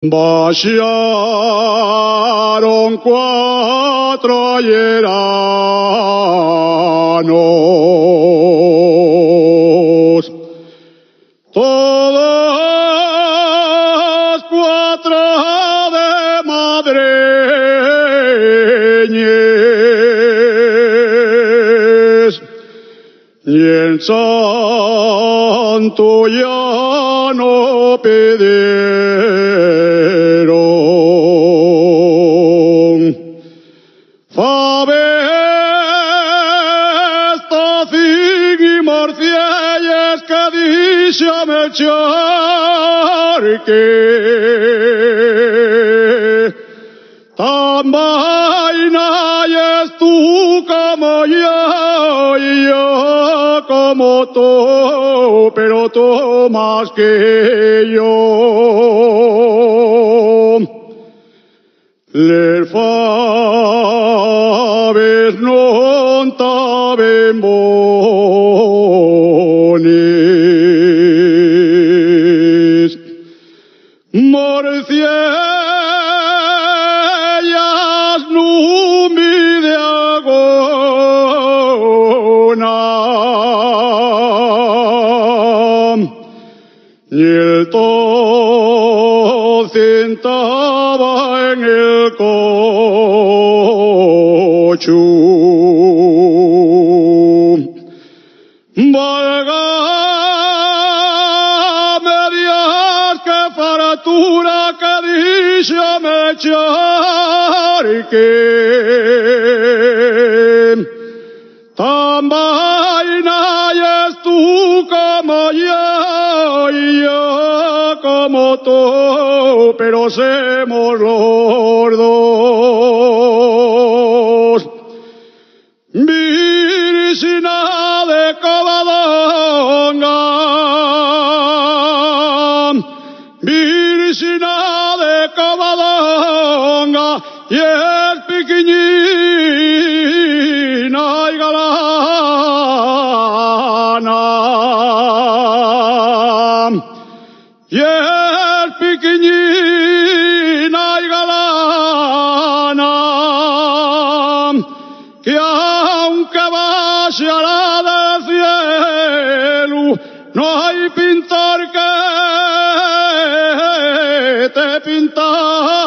Vaciaron 4 ayeranos, todos 4 de madreñes, y el santo ya no pidieron. Fabesta y Marcielles que dice a Melchor que tan vaina es tú como yo y yo como tú, pero tú más que yo. Les faves non taben bonis, Marcielles numi de agona, y el to sentaba en el cocho. Válgame Dios, qué faratura que dice a Melchor que tan vaina es tú como yo y yo como tú, pero somos los dos. Virgina de Covadonga, Virgina de Covadonga, y es pequeñina y galana, y es pequeñina y galana, que aunque vaya a la del cielo, no hay pintor que te pinta